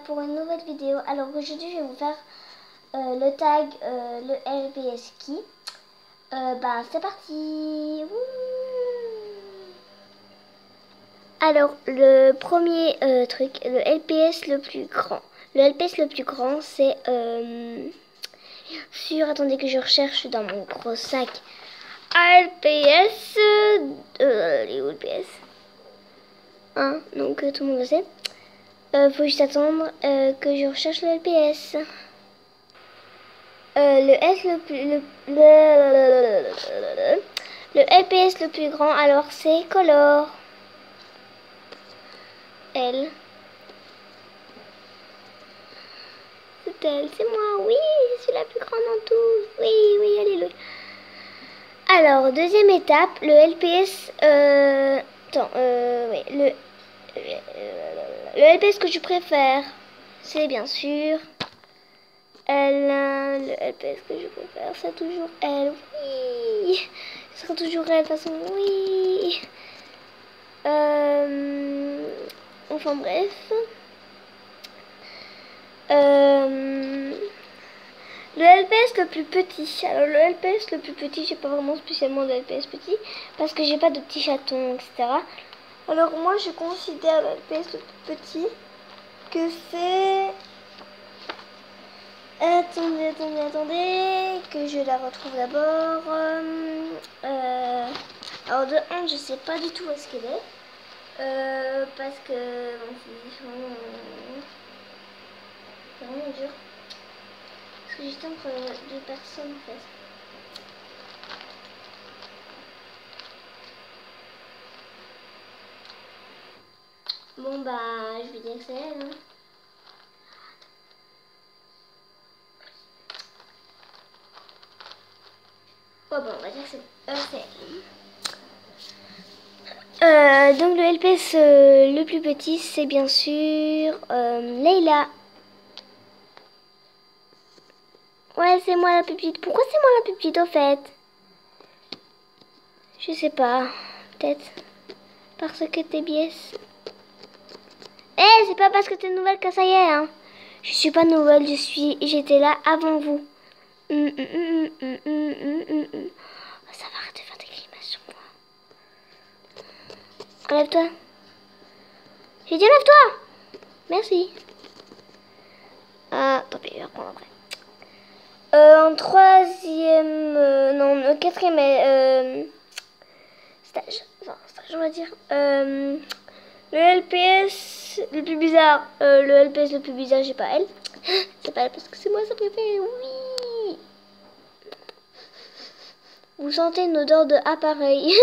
pour une nouvelle vidéo. Alors aujourd'hui je vais vous faire le tag, le LPS Key. C'est parti. Wouh. Alors le premier truc, le LPS le plus grand. Le LPS le plus grand c'est attendez que je recherche dans mon gros sac. LPS, les LPS. Hein, donc tout le monde le sait. Faut juste attendre que je recherche le LPS. Le LPS le plus grand, alors c'est Color. Elle. C'est elle, c'est moi. Oui, je suis la plus grande en tout. Oui, oui, alléluia. Alors, deuxième étape, le LPS. Oui, le LPS que je préfère, c'est bien sûr elle. Le LPS que je préfère, c'est toujours elle. Oui, ce sera toujours elle de toute façon. Oui. Enfin bref. Le LPS le plus petit. Alors le LPS le plus petit, j'ai pas vraiment spécialement de LPS petit parce que j'ai pas de petits chatons, etc. Alors moi je considère le LPS le plus petit que c'est... Attendez, que je la retrouve d'abord. Alors de 1, je sais pas du tout où est-ce qu'elle est. Parce que c'est vraiment dur. Parce que j'étais entre deux personnes en fait. Bon je vais dire que c'est elle. Hein. Bon, on va dire que c'est elle. Donc le LPS le plus petit, c'est bien sûr Leila. Ouais, c'est moi la plus petite. Pourquoi c'est moi la plus petite au fait? Je sais pas. Peut-être parce que t'es biaise. C'est pas parce que t'es nouvelle que ça y est, hein. Je suis pas nouvelle, j'étais là avant vous. Ça va, arrête de faire des grimaces sur moi. Enlève-toi. J'ai dit enlève-toi. Merci. Ah, tant pis, je vais reprendre après. En troisième... non, quatrième stage. Enfin, stage, on va dire. Le LPS le plus bizarre. Le LPS le plus bizarre, j'ai pas elle. C'est pas elle parce que c'est moi sa préférée. Oui. Vous sentez une odeur de appareil.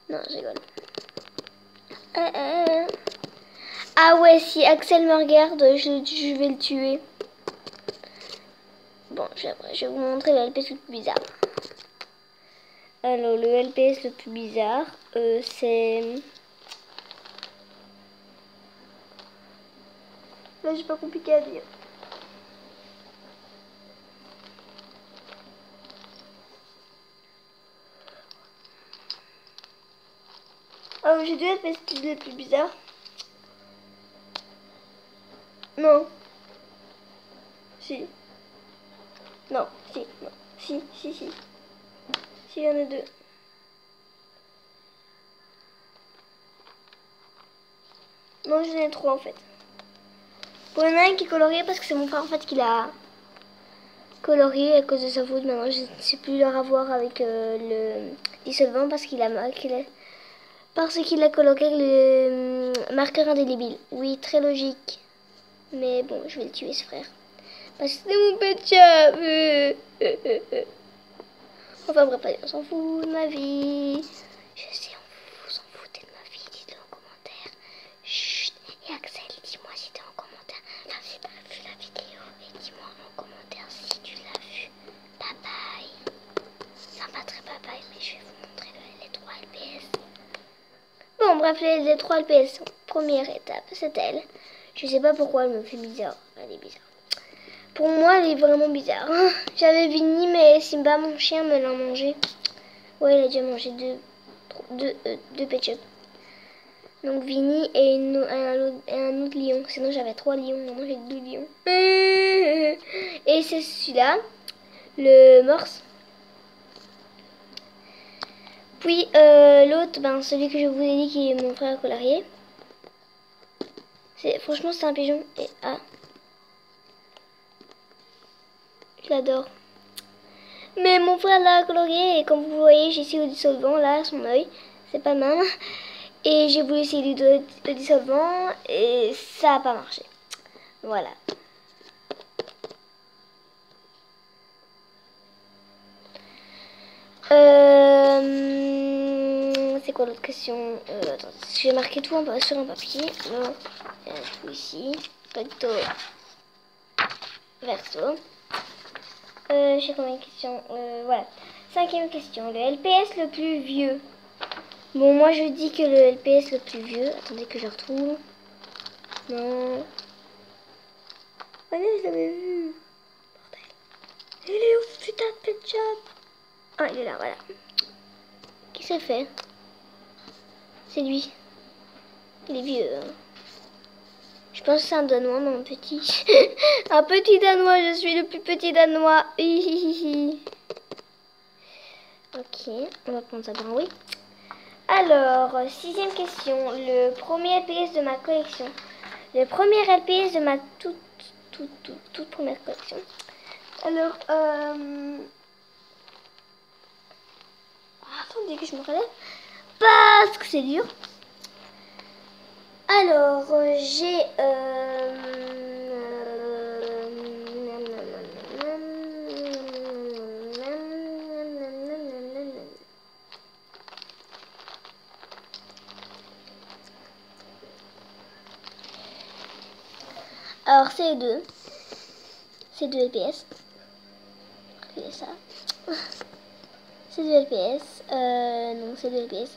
Non, je rigole. Ah ouais, si Axel me regarde, je vais le tuer. Bon, je vais vous montrer le LPS le plus bizarre. Alors, le LPS le plus bizarre, c'est... Là, j'ai pas compliqué à dire. Alors, j'ai deux LPS les plus bizarres. Non. Si. Non, si, non. Si. Si, il y en a deux. Non, j'en ai trois en fait. Bon, il y en a un qui est colorié parce que c'est mon frère en fait qui l'a colorié à cause de sa faute. Maintenant, je ne sais plus leur avoir avec le dissolvant parce qu'il a colorié avec le marqueur indélébile. Oui, très logique. Mais bon, je vais le tuer ce frère. Parce que c'est mon pet chat. Enfin bref, on s'en fout de ma vie. Je sais, vous s'en foutez de ma vie. Dites-le en commentaire. Chut. Et Axel, dis-moi si t'es en commentaire. Enfin, si t'as vu la vidéo. Et dis-moi en commentaire si tu l'as vu. Bye bye. Enfin, pas très bye bye, mais je vais vous montrer les 3 LPS. Bon, bref, les 3 LPS. Première étape, c'est elle. Je sais pas pourquoi elle me fait bizarre. Elle est bizarre. Pour moi, elle est vraiment bizarre. J'avais Vinny, mais Simba, mon chien, me l'a mangé. Ouais, il a déjà mangé deux ketchup. Donc Vinny et un autre lion. Sinon j'avais 3 lions, maintenant j'ai 2 lions. Et c'est celui-là, le morse. Puis l'autre, ben, celui que je vous ai dit qui est mon frère colorier. Franchement c'est un pigeon. Et je l'adore. Mais mon frère l'a colorié et comme vous voyez j'ai essayé au dissolvant là, son œil. C'est pas le même. Et j'ai voulu essayer du dissolvant et ça n'a pas marché. Voilà. C'est quoi l'autre question? Attends, j'ai marqué tout sur un papier. Non, tout ici. Recto, verso. J'ai combien de questions? Voilà. 5e question. Le LPS le plus vieux. Bon, moi je dis que le LPS le plus vieux. Attendez que je retrouve. Non. Allez, je l'avais vu. Bordel. Il est où, putain de pet shop? Ah, il est là, voilà. Qui se fait? C'est lui. Il est vieux. Hein. Je pense que c'est un Danois, mon petit. Un petit Danois, je suis le plus petit Danois. Ok, on va prendre ça bien, oui. Alors, 6e question. Le premier LPS de ma collection. Le premier LPS de ma toute première collection. Alors, attendez que je me relève. Parce que c'est dur. Alors, j'ai... Alors, c'est deux. C'est 2 LPS. Regardez ça. C'est 2 LPS. Non, c'est 2 LPS.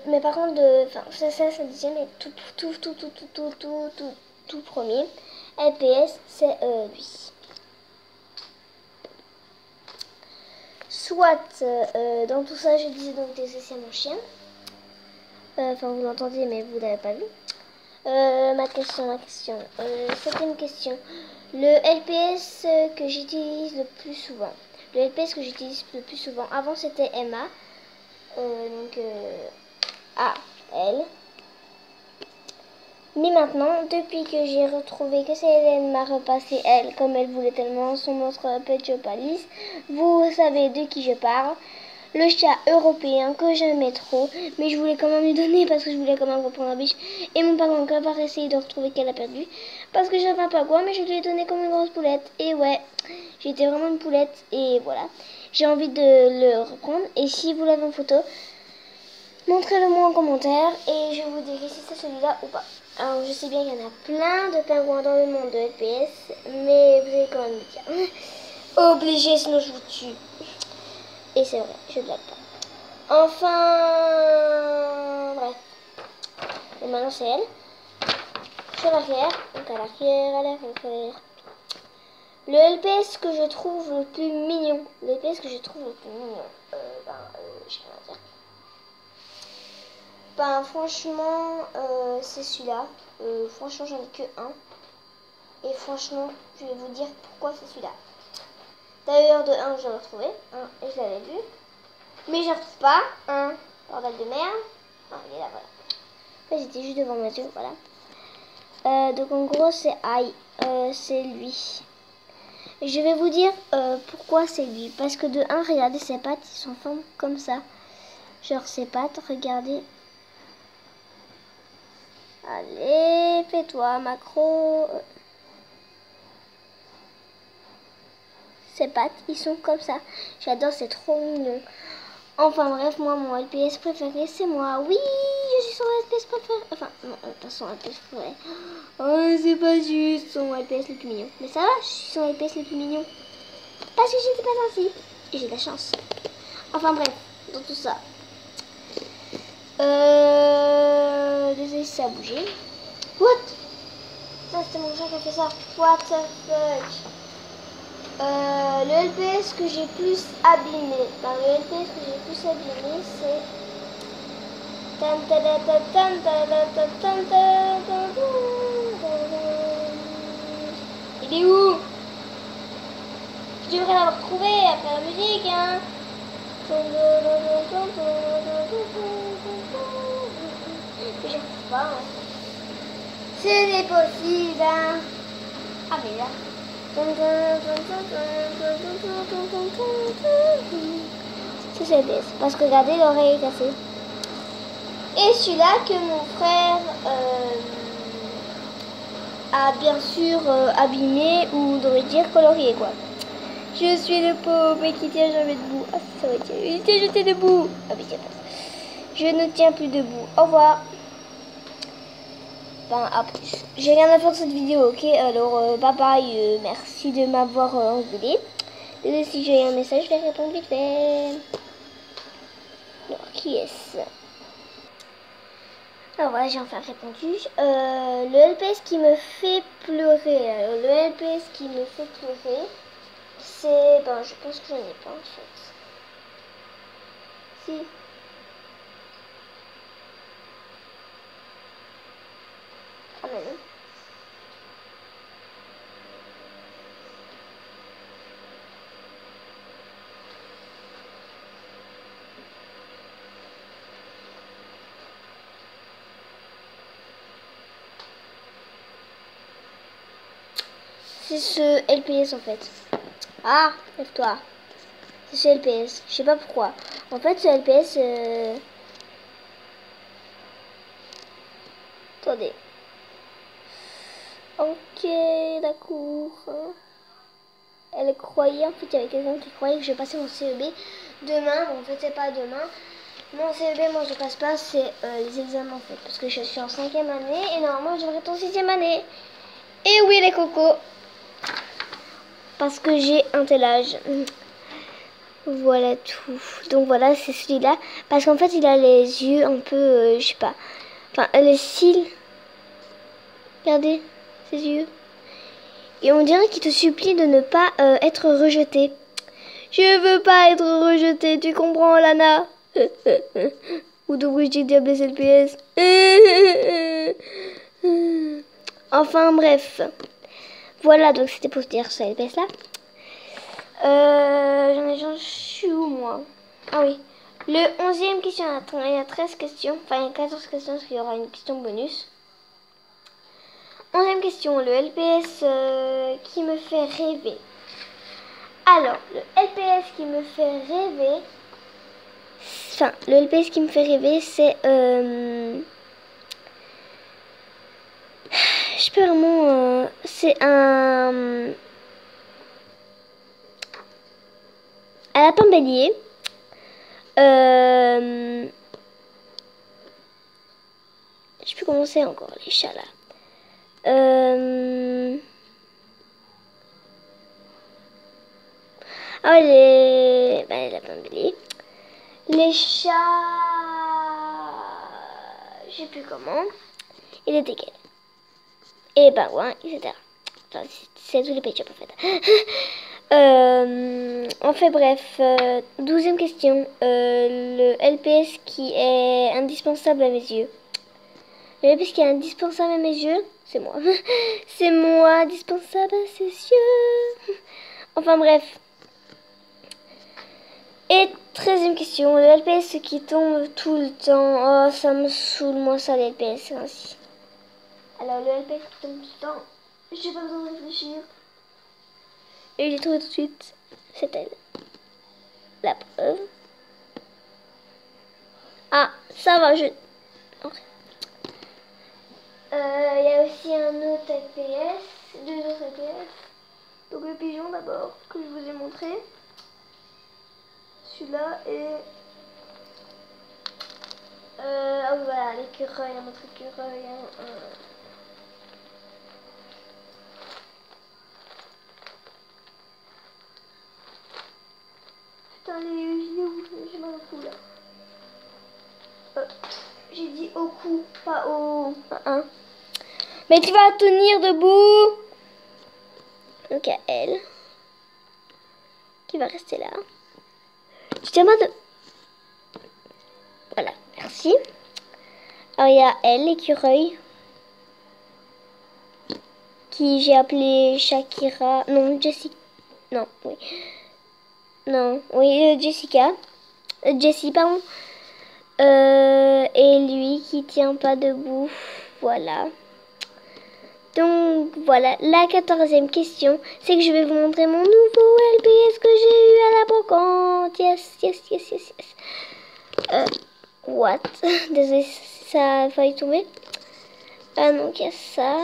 Mais par contre, ça disait, mais tout premier LPS, c'est lui. Soit, dans tout ça, je disais donc des essais à mon chien. Enfin, vous l'entendez, mais vous l'avez pas vu. Ma question. 7e question. Le LPS que j'utilise le plus souvent. Le LPS que j'utilise le plus souvent. Avant, c'était Emma. A-L. Mais maintenant, depuis que j'ai retrouvé que c'est Hélène m'a repassé elle, comme elle voulait tellement son autre Pet Shop Alice, vous savez de qui je parle. Le chat européen que j'aimais trop, mais je voulais quand même lui donner parce que je voulais quand même reprendre la biche. Et mon parent va essayer de retrouver qu'elle a perdu. Parce que j'avais un pagouin, mais je lui ai donné comme une grosse poulette. Et ouais, j'étais vraiment une poulette. Et voilà, j'ai envie de le reprendre. Et si vous l'avez en photo, montrez-le moi en commentaire et je vous dirai si c'est celui-là ou pas. Alors je sais bien qu'il y en a plein de pingouins dans le monde de LPS, mais vous allez quand même me dire. Obligé, sinon je vous tue. Et c'est vrai, je blague pas. Enfin, bref. Et maintenant c'est elle. Sur l'arrière, donc à l'arrière. Le LPS que je trouve le plus mignon. Le LPS que je trouve le plus mignon. Je sais pas dire. Ben franchement, c'est celui-là. Franchement, j'en ai que un. Et franchement, je vais vous dire pourquoi c'est celui-là. D'ailleurs, de un, je l'ai retrouvé. Un, et je l'avais vu. Mais je ne retrouve pas. Un, bordel de merde. Ah, il est là, voilà. En fait, j'étais juste devant mes yeux, voilà. Donc en gros, c'est Aïe. C'est lui. Et je vais vous dire pourquoi c'est lui. Parce que de un, regardez ses pattes, ils sont formes comme ça. Genre ses pattes, regardez. Allez, fais-toi macro. Ses pattes, ils sont comme ça. J'adore, c'est trop mignon. Enfin bref, moi, mon LPS préféré, c'est moi. Oui, je suis son LPS préféré. Enfin, non, pas son LPS préféré. Oh, c'est pas juste son LPS le plus mignon. Mais ça va, je suis son LPS le plus mignon. Parce que j'étais pas ainsi. Et j'ai de la chance. Enfin bref, dans tout ça. Désolé si ça a bougé. What? Ça, c'était mon chat qui a fait ça. What the fuck? Le LPS que j'ai plus abîmé. Le LPS que j'ai plus abîmé, c'est Il est où? Je devrais l'avoir trouvé après la musique, hein. Mais j'arrive pas, hein. Ce n'est possible, hein. Ah, mais là. C'est CBS. Parce que regardez, l'oreille est cassée. Et celui-là que mon frère a bien sûr abîmé, ou on devrait dire colorié, quoi. Je suis le pauvre qui tient jamais debout. Ah, ça va être... Il était jeté debout. Ah oui, c'est pas ça. Je ne tiens plus debout. Au revoir. Enfin, à plus. J'ai rien à faire de cette vidéo, ok? Alors, bye bye. Merci de m'avoir engueulé. Désolé si j'ai un message, je vais répondre vite fait. Alors, qui est-ce? Alors voilà, j'ai enfin répondu. Le LPS qui me fait pleurer. Alors, le LPS qui me fait pleurer, c'est... Ben, je pense que j'en ai pas en fait. Si. Ah ben non. C'est ce LPS en fait. Ah, lève-toi. C'est ce LPS. Je sais pas pourquoi. En fait, ce LPS... Attendez. Ok, d'accord. Elle croyait, en fait, il y avait quelqu'un qui croyait que je passais mon CEB demain. Bon, en fait, c'est pas demain. Mon CEB, moi, je passe pas, c'est les examens, en fait. Parce que je suis en 5e année et normalement, je devrais être en 6e année. Et oui, les cocos. Parce que j'ai un tel âge. Voilà tout. Donc voilà, c'est celui-là. Parce qu'en fait, il a les yeux un peu, je sais pas. Enfin, les cils. Regardez, ses yeux. Et on dirait qu'il te supplie de ne pas être rejeté. Je veux pas être rejeté, tu comprends, Lana? Ou devrais-je dire diable LPS? Enfin, bref. Voilà, donc c'était pour dire ce LPS là. J'en suis où, moi? Ah oui. Le 11e question, il y a 13 questions. Enfin, il y a 14 questions parce qu'il y aura une question bonus. 11e question, le LPS qui me fait rêver. Alors, le LPS qui me fait rêver... Enfin, le LPS qui me fait rêver, c'est... je peux vraiment... c'est un... Un lapin bélier. Je peux commencer encore, les chats là. Ah ouais, les lapins béliers. Les chats... Je sais plus comment. Et les dégaines. Et les pingouins, etc. Enfin, c'est tous les pet shops en fait. On fait bref. 12e question. Le LPS qui est indispensable à mes yeux. Le LPS qui est indispensable à mes yeux, c'est moi. C'est moi, indispensable à ses yeux. Enfin bref. Et 13e question. Le LPS qui tombe tout le temps. Oh, ça me saoule, moi, ça, le LPS, ainsi. Alors, le LPS qui tombe tout le temps. J'ai pas besoin de réfléchir. Et j'ai trouvé tout de suite. C'est elle. La preuve. Ah, ça va, je... Il y a aussi un autre LPS. 2 autres LPS. Donc le pigeon d'abord, que je vous ai montré. Celui-là et... ah oui, voilà, l'écureuil, un autre écureuil. Putain, j'ai mal au cou là. J'ai dit au cou, pas au... Mais tu vas tenir debout. Donc à elle. Qui va rester là. Tu tiens pas de... Voilà, merci. Alors il y a elle, l'écureuil, qui j'ai appelé Shakira. Non, Jessica. Non, oui. Non, oui, Jessica. Jessie, pardon. Et lui qui tient pas debout. Voilà. Donc voilà, la 14e question, c'est que je vais vous montrer mon nouveau LPS que j'ai eu à la brocante. Yes, yes, yes, yes, yes. What? Désolé si ça a failli tomber. Donc il y a ça.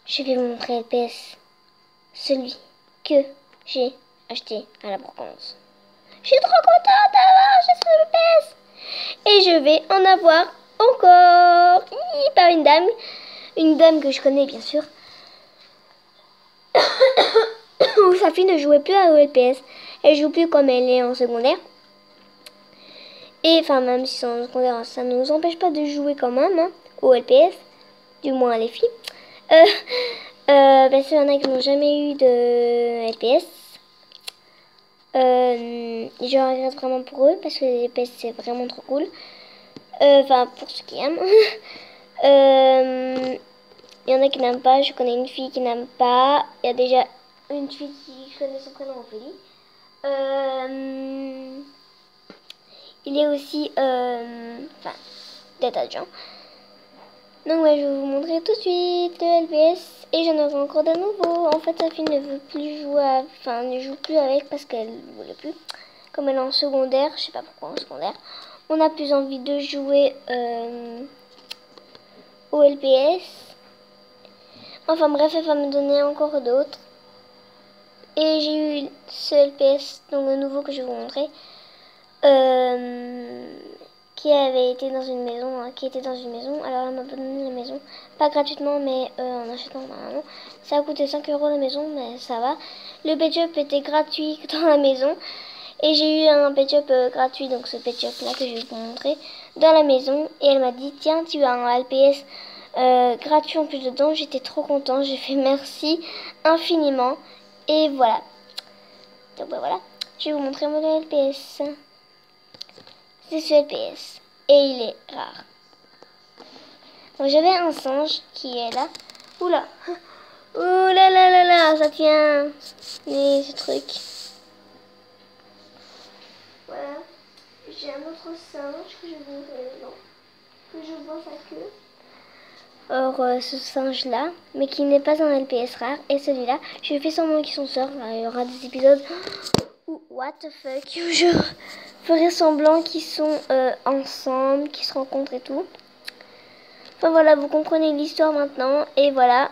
Je vais vous montrer LPS. Celui que j'ai acheté à la brocante. Je suis trop contente d'avoir acheté ce LPS. Et je vais en avoir encore. Par une dame. Une dame que je connais bien sûr. Où sa fille ne jouait plus à LPS. Elle joue plus comme elle est en secondaire. Et enfin même si c'est en secondaire, ça ne nous empêche pas de jouer quand même hein, au LPS. Du moins les filles. Parce qu'il y en a qui n'ont jamais eu de LPS. Je regrette vraiment pour eux parce que les LPS c'est vraiment trop cool. Enfin pour ceux qui aiment. Il y en a qui n'aiment pas. Je connais une fille qui n'aime pas. Il y a déjà une fille qui connaît son prénom Ophélie. Il y a aussi enfin des tas de gens. Donc ouais, je vais vous montrer tout de suite le LPS. Et j'en aurai encore de nouveau. En fait, sa fille ne veut plus jouer enfin ne joue plus avec parce qu'elle ne voulait plus. Comme elle est en secondaire, je sais pas pourquoi en secondaire. On a plus envie de jouer au LPS. Enfin bref, elle va me donner encore d'autres. Et j'ai eu ce LPS, donc le nouveau que je vais vous montrer. Qui avait été dans une maison, hein, qui était dans une maison. Alors elle m'a donné la maison, pas gratuitement, mais en achetant normalement. Ça a coûté 5 € la maison, mais ça va. Le pet shop était gratuit dans la maison. Et j'ai eu un pet shop gratuit, donc ce pet shop là que je vais vous montrer, dans la maison. Et elle m'a dit, tiens, tu as un LPS gratuit en plus dedans. J'étais trop contente, j'ai fait merci infiniment. Et voilà. Donc bah, voilà, je vais vous montrer mon LPS. C'est ce LPS. Et il est rare. Donc j'avais un singe qui est là. Oula. Oula là là là, ça tient. Mais ce truc. Voilà. J'ai un autre singe que je vais vous montrer dedans. Que je vois sa queue. Or ce singe là, mais qui n'est pas un LPS rare. Et celui-là, je fais semblant qu'ils sont sœurs. Il y aura des épisodes où what the fuck, où je ferai semblant qu'ils sont ensemble, qu'ils se rencontrent et tout. Enfin voilà, vous comprenez l'histoire maintenant. Et voilà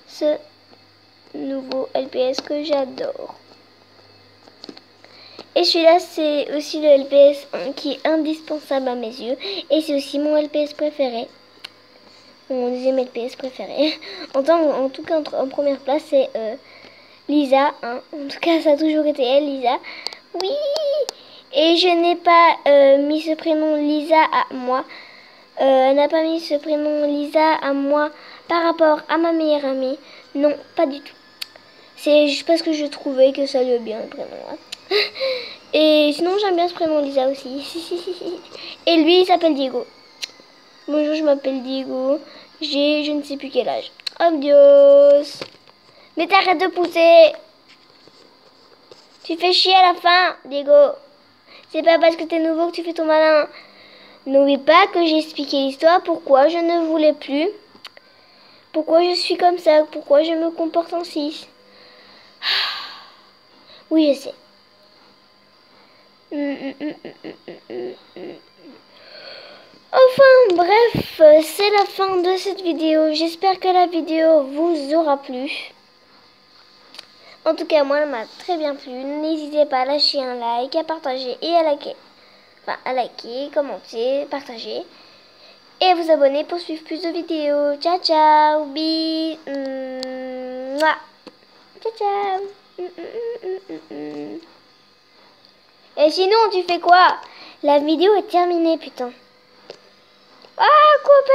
ce nouveau LPS que j'adore. Et celui-là, c'est aussi le LPS qui est indispensable à mes yeux. Et c'est aussi mon LPS préféré. Mon deuxième LPS préféré. En tout cas, en première place, c'est Lisa. Hein. En tout cas, ça a toujours été elle, Lisa. Oui! Et je n'ai pas mis ce prénom Lisa à moi. Elle n'a pas mis ce prénom Lisa à moi par rapport à ma meilleure amie. Non, pas du tout. C'est juste parce que je trouvais que ça lui a bien le prénom. Hein. Et sinon, j'aime bien ce prénom Lisa aussi. Et lui, il s'appelle Diego. Bonjour, je m'appelle Diego. J'ai je ne sais plus quel âge. Adios. Mais t'arrêtes de pousser. Tu fais chier à la fin, Diego. C'est pas parce que t'es nouveau que tu fais ton malin. N'oublie pas que j'ai expliqué l'histoire, pourquoi je ne voulais plus. Pourquoi je suis comme ça, pourquoi je me comporte ainsi. Oui, je sais. Enfin, bref, c'est la fin de cette vidéo. J'espère que la vidéo vous aura plu. En tout cas, moi, elle m'a très bien plu. N'hésitez pas à lâcher un like, à partager et à liker. Enfin, à liker, commenter, partager. Et à vous abonner pour suivre plus de vidéos. Ciao, ciao. Bis. Ciao, ciao. Et sinon, tu fais quoi? La vidéo est terminée, putain. Ah, coupé!